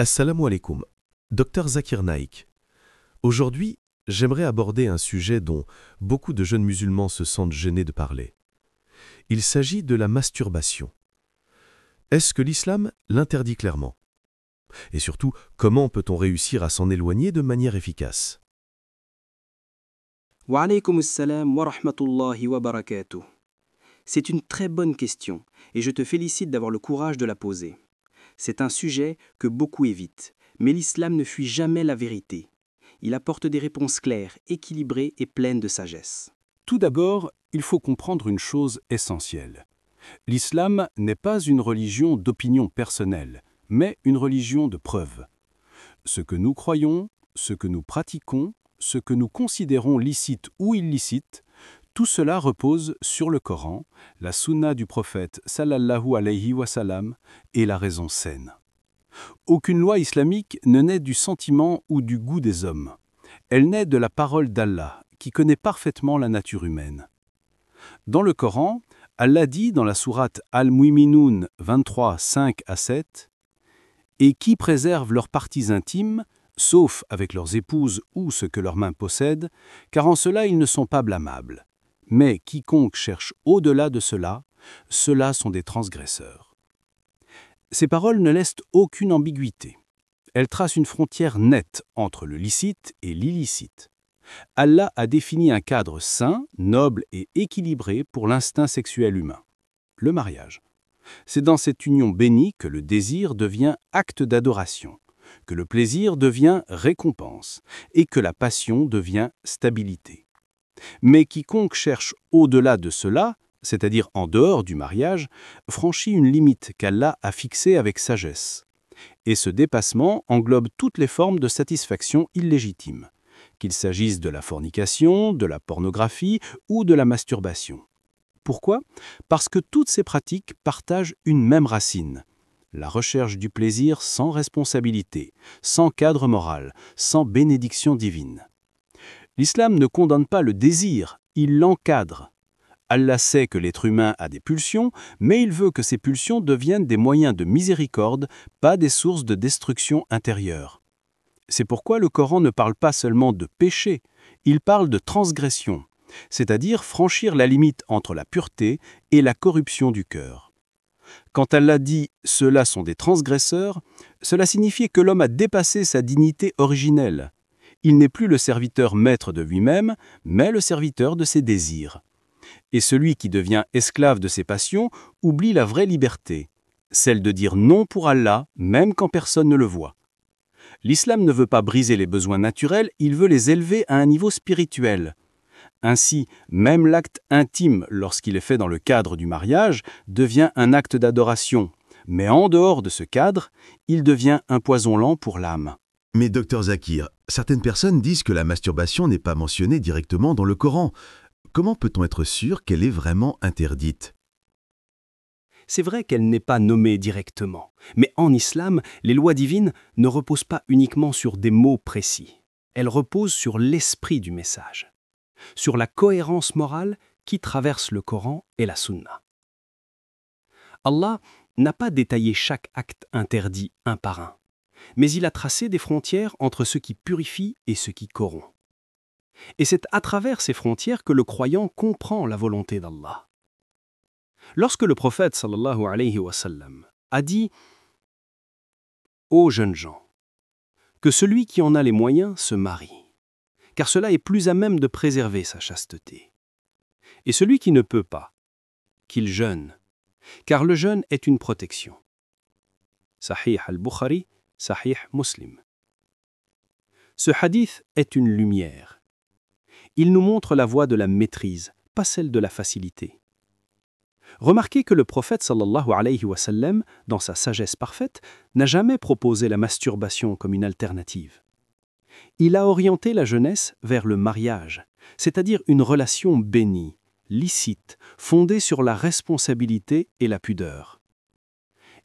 Assalamu alaikum. Docteur Zakir Naik. Aujourd'hui, j'aimerais aborder un sujet dont beaucoup de jeunes musulmans se sentent gênés de parler. Il s'agit de la masturbation. Est-ce que l'islam l'interdit clairement? Et surtout, comment peut-on réussir à s'en éloigner de manière efficace? Wa alaykum assalam wa rahmatullahi wa barakatuh. C'est une très bonne question et je te félicite d'avoir le courage de la poser. C'est un sujet que beaucoup évitent, mais l'islam ne fuit jamais la vérité. Il apporte des réponses claires, équilibrées et pleines de sagesse. Tout d'abord, il faut comprendre une chose essentielle. L'islam n'est pas une religion d'opinion personnelle, mais une religion de preuve. Ce que nous croyons, ce que nous pratiquons, ce que nous considérons licite ou illicite, tout cela repose sur le Coran, la sunna du prophète sallallahu alayhi wa sallam et la raison saine. Aucune loi islamique ne naît du sentiment ou du goût des hommes. Elle naît de la parole d'Allah, qui connaît parfaitement la nature humaine. Dans le Coran, Allah dit dans la sourate Al-Mu'minun 23, 5 à 7 « Et qui préservent leurs parties intimes, sauf avec leurs épouses ou ce que leurs mains possèdent, car en cela ils ne sont pas blâmables. Mais quiconque cherche au-delà de cela, ceux-là sont des transgresseurs. » Ces paroles ne laissent aucune ambiguïté. Elles tracent une frontière nette entre le licite et l'illicite. Allah a défini un cadre sain, noble et équilibré pour l'instinct sexuel humain, le mariage. C'est dans cette union bénie que le désir devient acte d'adoration, que le plaisir devient récompense et que la passion devient stabilité. Mais quiconque cherche au-delà de cela, c'est-à-dire en dehors du mariage, franchit une limite qu'Allah a fixée avec sagesse. Et ce dépassement englobe toutes les formes de satisfaction illégitime, qu'il s'agisse de la fornication, de la pornographie ou de la masturbation. Pourquoi? Parce que toutes ces pratiques partagent une même racine, la recherche du plaisir sans responsabilité, sans cadre moral, sans bénédiction divine. L'islam ne condamne pas le désir, il l'encadre. Allah sait que l'être humain a des pulsions, mais il veut que ces pulsions deviennent des moyens de miséricorde, pas des sources de destruction intérieure. C'est pourquoi le Coran ne parle pas seulement de péché, il parle de transgression, c'est-à-dire franchir la limite entre la pureté et la corruption du cœur. Quand Allah dit « ceux-là sont des transgresseurs », cela signifie que l'homme a dépassé sa dignité originelle. Il n'est plus le serviteur maître de lui-même, mais le serviteur de ses désirs. Et celui qui devient esclave de ses passions oublie la vraie liberté, celle de dire non pour Allah, même quand personne ne le voit. L'islam ne veut pas briser les besoins naturels, il veut les élever à un niveau spirituel. Ainsi, même l'acte intime, lorsqu'il est fait dans le cadre du mariage, devient un acte d'adoration. Mais en dehors de ce cadre, il devient un poison lent pour l'âme. Mais docteur Zakir, certaines personnes disent que la masturbation n'est pas mentionnée directement dans le Coran. Comment peut-on être sûr qu'elle est vraiment interdite? C'est vrai qu'elle n'est pas nommée directement, mais en islam, les lois divines ne reposent pas uniquement sur des mots précis. Elles reposent sur l'esprit du message, sur la cohérence morale qui traverse le Coran et la Sunna. Allah n'a pas détaillé chaque acte interdit un par un, mais il a tracé des frontières entre ce qui purifie et ce qui corrompt. Et c'est à travers ces frontières que le croyant comprend la volonté d'Allah. Lorsque le prophète sallallahu alayhi wa sallam a dit « Ô jeunes gens, que celui qui en a les moyens se marie, car cela est plus à même de préserver sa chasteté. Et celui qui ne peut pas, qu'il jeûne, car le jeûne est une protection. » Sahih al-Bukhari, Sahih Muslim. Ce hadith est une lumière. Il nous montre la voie de la maîtrise, pas celle de la facilité. Remarquez que le prophète sallallahu alayhi wa sallam, dans sa sagesse parfaite, n'a jamais proposé la masturbation comme une alternative. Il a orienté la jeunesse vers le mariage, c'est-à-dire une relation bénie, licite, fondée sur la responsabilité et la pudeur.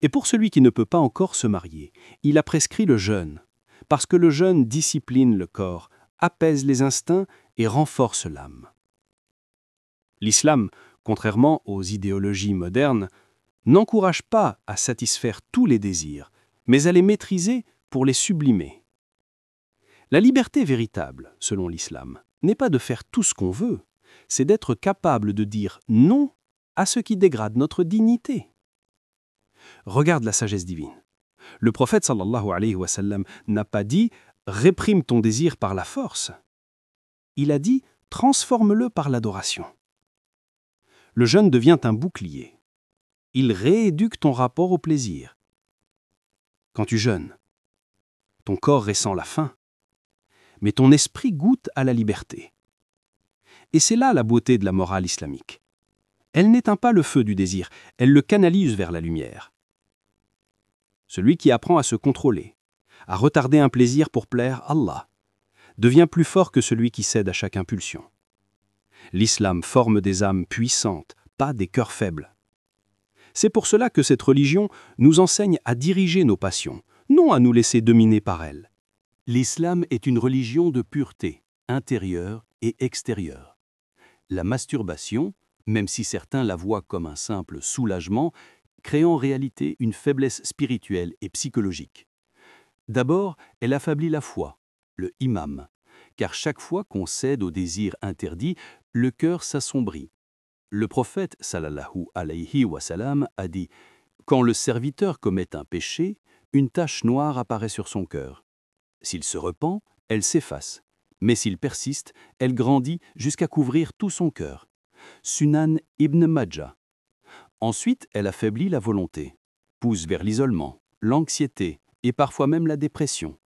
Et pour celui qui ne peut pas encore se marier, il a prescrit le jeûne, parce que le jeûne discipline le corps, apaise les instincts et renforce l'âme. L'islam, contrairement aux idéologies modernes, n'encourage pas à satisfaire tous les désirs, mais à les maîtriser pour les sublimer. La liberté véritable, selon l'islam, n'est pas de faire tout ce qu'on veut, c'est d'être capable de dire non à ce qui dégrade notre dignité. Regarde la sagesse divine. Le prophète sallallahu alayhi wa sallam n'a pas dit « réprime ton désir par la force ». Il a dit « transforme-le par l'adoration ». Le jeûne devient un bouclier. Il rééduque ton rapport au plaisir. Quand tu jeûnes, ton corps ressent la faim, mais ton esprit goûte à la liberté. Et c'est là la beauté de la morale islamique. Elle n'éteint pas le feu du désir, elle le canalise vers la lumière. Celui qui apprend à se contrôler, à retarder un plaisir pour plaire à Allah, devient plus fort que celui qui cède à chaque impulsion. L'islam forme des âmes puissantes, pas des cœurs faibles. C'est pour cela que cette religion nous enseigne à diriger nos passions, non à nous laisser dominer par elles. L'islam est une religion de pureté, intérieure et extérieure. La masturbation, même si certains la voient comme un simple soulagement, crée en réalité une faiblesse spirituelle et psychologique. D'abord, elle affaiblit la foi, le imam, car chaque fois qu'on cède au désir interdit, le cœur s'assombrit. Le prophète sallallahu alayhi wa sallam a dit « Quand le serviteur commet un péché, une tache noire apparaît sur son cœur. S'il se repent, elle s'efface, mais s'il persiste, elle grandit jusqu'à couvrir tout son cœur. » Sunan ibn Majah. Ensuite, elle affaiblit la volonté, pousse vers l'isolement, l'anxiété et parfois même la dépression.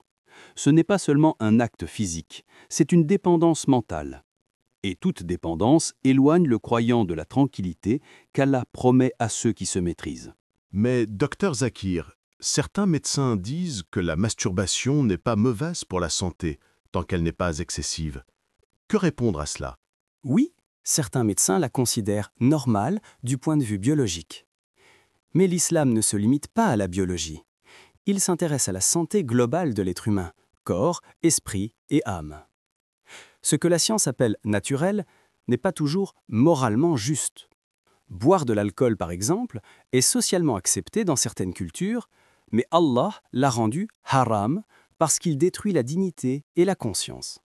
Ce n'est pas seulement un acte physique, c'est une dépendance mentale. Et toute dépendance éloigne le croyant de la tranquillité qu'Allah promet à ceux qui se maîtrisent. Mais, docteur Zakir, certains médecins disent que la masturbation n'est pas mauvaise pour la santé, tant qu'elle n'est pas excessive. Que répondre à cela? Oui, certains médecins la considèrent normale du point de vue biologique. Mais l'islam ne se limite pas à la biologie. Il s'intéresse à la santé globale de l'être humain, corps, esprit et âme. Ce que la science appelle naturel n'est pas toujours moralement juste. Boire de l'alcool, par exemple, est socialement accepté dans certaines cultures, mais Allah l'a rendu haram parce qu'il détruit la dignité et la conscience.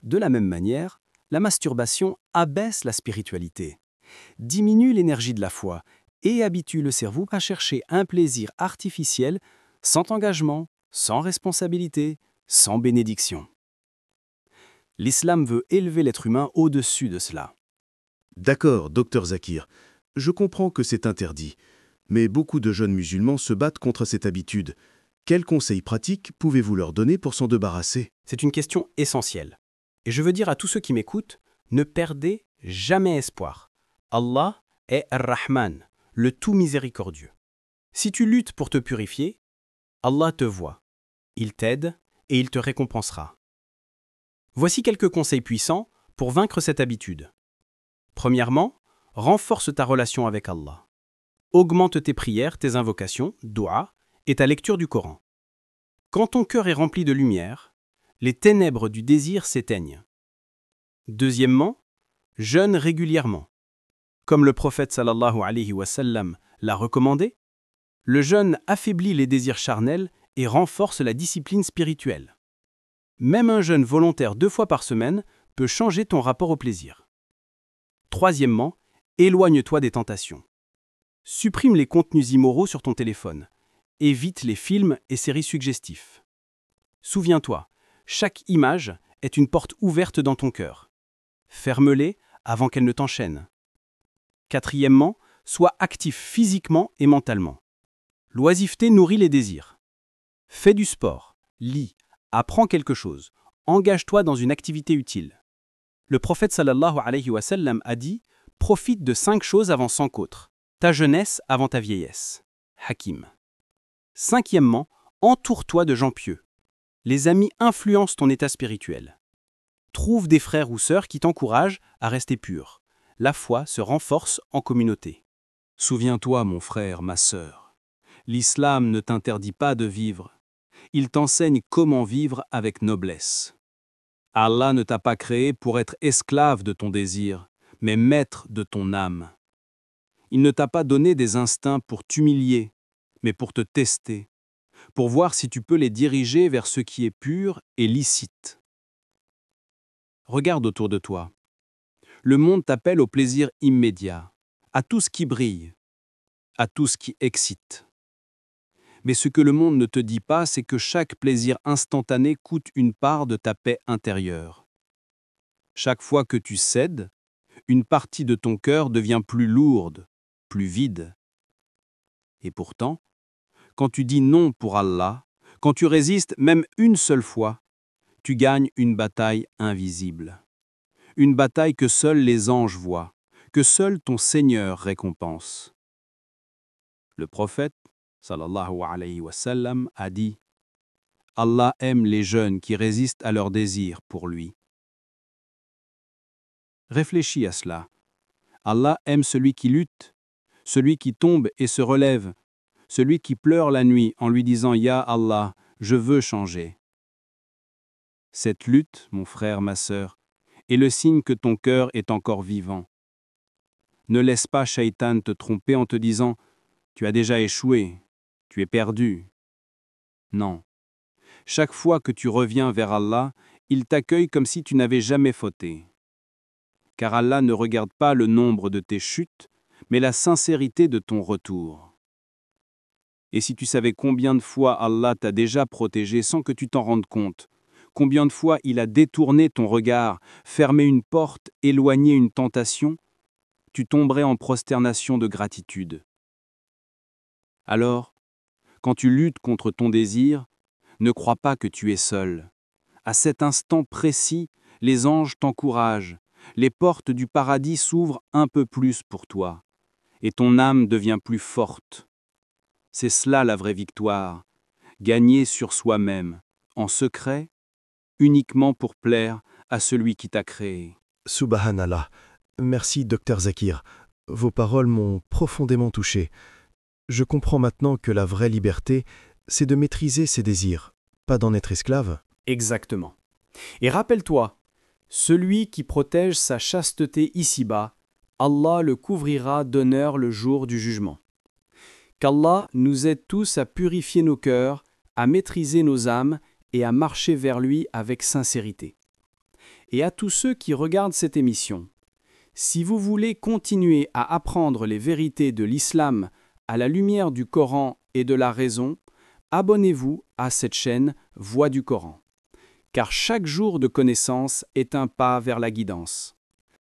De la même manière, la masturbation abaisse la spiritualité, diminue l'énergie de la foi et habitue le cerveau à chercher un plaisir artificiel sans engagement, sans responsabilité, sans bénédiction. L'islam veut élever l'être humain au-dessus de cela. D'accord, docteur Zakir. Je comprends que c'est interdit. Mais beaucoup de jeunes musulmans se battent contre cette habitude. Quels conseils pratiques pouvez-vous leur donner pour s'en débarrasser? C'est une question essentielle. Et je veux dire à tous ceux qui m'écoutent, ne perdez jamais espoir. Allah est Ar-Rahman, le tout miséricordieux. Si tu luttes pour te purifier, Allah te voit. Il t'aide et il te récompensera. Voici quelques conseils puissants pour vaincre cette habitude. Premièrement, renforce ta relation avec Allah. Augmente tes prières, tes invocations, dua, et ta lecture du Coran. Quand ton cœur est rempli de lumière, les ténèbres du désir s'éteignent. Deuxièmement, jeûne régulièrement. Comme le prophète sallallahu alayhi wa sallam l'a recommandé, le jeûne affaiblit les désirs charnels et renforce la discipline spirituelle. Même un jeûne volontaire 2 fois par semaine peut changer ton rapport au plaisir. Troisièmement, éloigne-toi des tentations. Supprime les contenus immoraux sur ton téléphone. Évite les films et séries suggestifs. Souviens-toi, chaque image est une porte ouverte dans ton cœur. Ferme-les avant qu'elles ne t'enchaînent. Quatrièmement, sois actif physiquement et mentalement. L'oisiveté nourrit les désirs. Fais du sport, lis, apprends quelque chose, engage-toi dans une activité utile. Le prophète sallallahu alayhi wa sallam a dit « Profite de 5 choses avant 100 autres, ta jeunesse avant ta vieillesse. » Hakim. Cinquièmement, entoure-toi de gens pieux. Les amis influencent ton état spirituel. Trouve des frères ou sœurs qui t'encouragent à rester pur. La foi se renforce en communauté. Souviens-toi, mon frère, ma sœur, l'islam ne t'interdit pas de vivre. Il t'enseigne comment vivre avec noblesse. Allah ne t'a pas créé pour être esclave de ton désir, mais maître de ton âme. Il ne t'a pas donné des instincts pour t'humilier, mais pour te tester, pour voir si tu peux les diriger vers ce qui est pur et licite. Regarde autour de toi. Le monde t'appelle au plaisir immédiat, à tout ce qui brille, à tout ce qui excite. Mais ce que le monde ne te dit pas, c'est que chaque plaisir instantané coûte une part de ta paix intérieure. Chaque fois que tu cèdes, une partie de ton cœur devient plus lourde, plus vide. Et pourtant, quand tu dis non pour Allah, quand tu résistes même une seule fois, tu gagnes une bataille invisible. Une bataille que seuls les anges voient, que seul ton Seigneur récompense. Le prophète, sallallahu alayhi wa sallam, a dit « Allah aime les jeunes qui résistent à leurs désirs pour lui. » Réfléchis à cela. Allah aime celui qui lutte, celui qui tombe et se relève, celui qui pleure la nuit en lui disant « Ya Allah, je veux changer ». Cette lutte, mon frère, ma sœur, est le signe que ton cœur est encore vivant. Ne laisse pas Shaitan te tromper en te disant « Tu as déjà échoué, tu es perdu ». Non. Chaque fois que tu reviens vers Allah, il t'accueille comme si tu n'avais jamais fauté. Car Allah ne regarde pas le nombre de tes chutes, mais la sincérité de ton retour. Et si tu savais combien de fois Allah t'a déjà protégé sans que tu t'en rendes compte, combien de fois il a détourné ton regard, fermé une porte, éloigné une tentation, tu tomberais en prosternation de gratitude. Alors, quand tu luttes contre ton désir, ne crois pas que tu es seul. À cet instant précis, les anges t'encouragent, les portes du paradis s'ouvrent un peu plus pour toi, et ton âme devient plus forte. C'est cela la vraie victoire, gagner sur soi-même, en secret, uniquement pour plaire à celui qui t'a créé. Subhanallah. Merci, Dr Zakir. Vos paroles m'ont profondément touché. Je comprends maintenant que la vraie liberté, c'est de maîtriser ses désirs, pas d'en être esclave. Exactement. Et rappelle-toi, celui qui protège sa chasteté ici-bas, Allah le couvrira d'honneur le jour du jugement. Qu'Allah nous aide tous à purifier nos cœurs, à maîtriser nos âmes et à marcher vers lui avec sincérité. Et à tous ceux qui regardent cette émission, si vous voulez continuer à apprendre les vérités de l'islam à la lumière du Coran et de la raison, abonnez-vous à cette chaîne Voix du Coran, car chaque jour de connaissance est un pas vers la guidance.